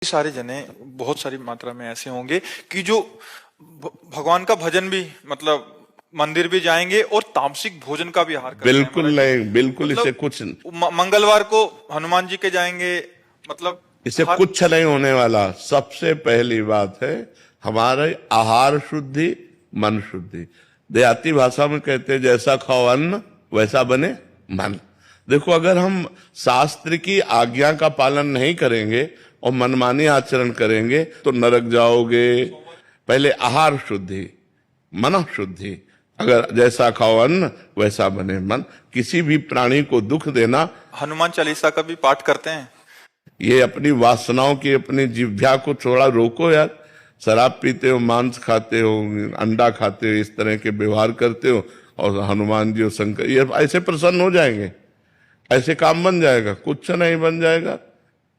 सारे जने बहुत सारी मात्रा में ऐसे होंगे कि जो भगवान का भजन भी मतलब मंदिर भी जाएंगे और तामसिक भोजन का भी आहार करते हैं। बिल्कुल नहीं, बिल्कुल मतलब इसे कुछ मंगलवार को हनुमान जी के जाएंगे, मतलब इसे कुछ नहीं होने वाला। सबसे पहली बात है हमारे आहार शुद्धि, मन शुद्धि। देहाती भाषा में कहते हैं जैसा खाओ अन्न वैसा बने मन। देखो, अगर हम शास्त्र की आज्ञा का पालन नहीं करेंगे और मनमानी आचरण करेंगे तो नरक जाओगे। पहले आहार शुद्धि, मन शुद्धि। अगर जैसा खाओ अन्न वैसा बने मन। किसी भी प्राणी को दुख देना, हनुमान चालीसा का भी पाठ करते हैं। ये अपनी वासनाओं की, अपनी जिह्वा को थोड़ा रोको यार। शराब पीते हो, मांस खाते हो, अंडा खाते हो, इस तरह के व्यवहार करते हो और हनुमान जी और शंकर ये ऐसे प्रसन्न हो जाएंगे, ऐसे काम बन जाएगा? कुछ नहीं बन जाएगा।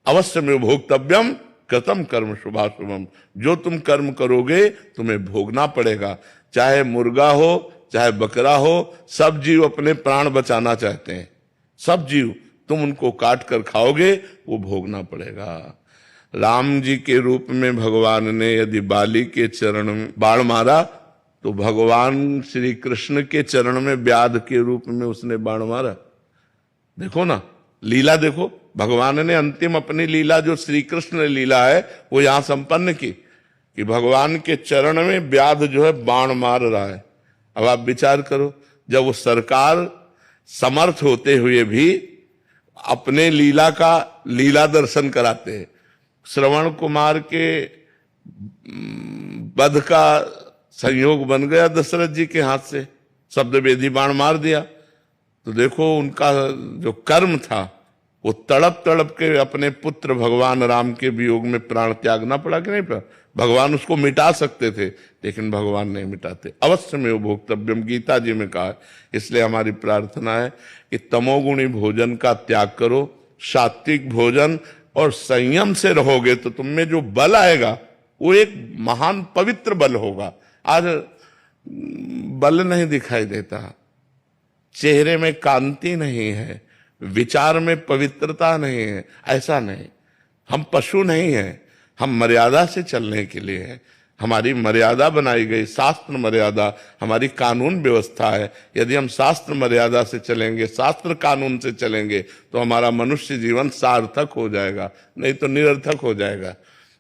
अवश्य में भोक्तव्यम कृतम कर्म शुभाशुभम। जो तुम कर्म करोगे तुम्हें भोगना पड़ेगा। चाहे मुर्गा हो चाहे बकरा हो, सब जीव अपने प्राण बचाना चाहते हैं। सब जीव, तुम उनको काट कर खाओगे वो भोगना पड़ेगा। राम जी के रूप में भगवान ने यदि बाली के चरण में बाण मारा तो भगवान श्री कृष्ण के चरण में व्याध के रूप में उसने बाण मारा। देखो ना, लीला देखो। भगवान ने अंतिम अपनी लीला जो श्री कृष्ण लीला है वो यहां संपन्न की कि भगवान के चरण में व्याध जो है बाण मार रहा है। अब आप विचार करो, जब वो सरकार समर्थ होते हुए भी अपने लीला का लीला दर्शन कराते हैं। श्रवण कुमार के वध का संयोग बन गया दशरथ जी के हाथ से, शब्द वेदी बाण मार दिया। तो देखो उनका जो कर्म था वो तड़प तड़प के अपने पुत्र भगवान राम के वियोग में प्राण त्यागना पड़ा कि नहीं पड़ा? भगवान उसको मिटा सकते थे लेकिन भगवान नहीं मिटाते। अवश्य में वो भोक्तव्यम गीता जी में कहा है। इसलिए हमारी प्रार्थना है कि तमोगुणी भोजन का त्याग करो, सात्विक भोजन और संयम से रहोगे तो तुम में जो बल आएगा वो एक महान पवित्र बल होगा। आज बल नहीं दिखाई देता, चेहरे में कांति नहीं है, विचार में पवित्रता नहीं है। ऐसा नहीं, हम पशु नहीं हैं, हम मर्यादा से चलने के लिए हैं। हमारी मर्यादा बनाई गई, शास्त्र मर्यादा हमारी कानून व्यवस्था है। यदि हम शास्त्र मर्यादा से चलेंगे, शास्त्र कानून से चलेंगे तो हमारा मनुष्य जीवन सार्थक हो जाएगा, नहीं तो निरर्थक हो जाएगा।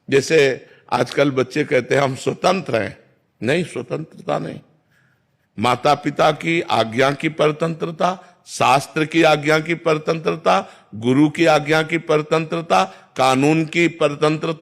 जैसे आजकल बच्चे कहते हैं हम स्वतंत्र हैं। नहीं, स्वतंत्रता नहीं। माता पिता की आज्ञा की परतंत्रता, शास्त्र की आज्ञा की परतंत्रता, गुरु की आज्ञा की परतंत्रता, कानून की परतंत्रता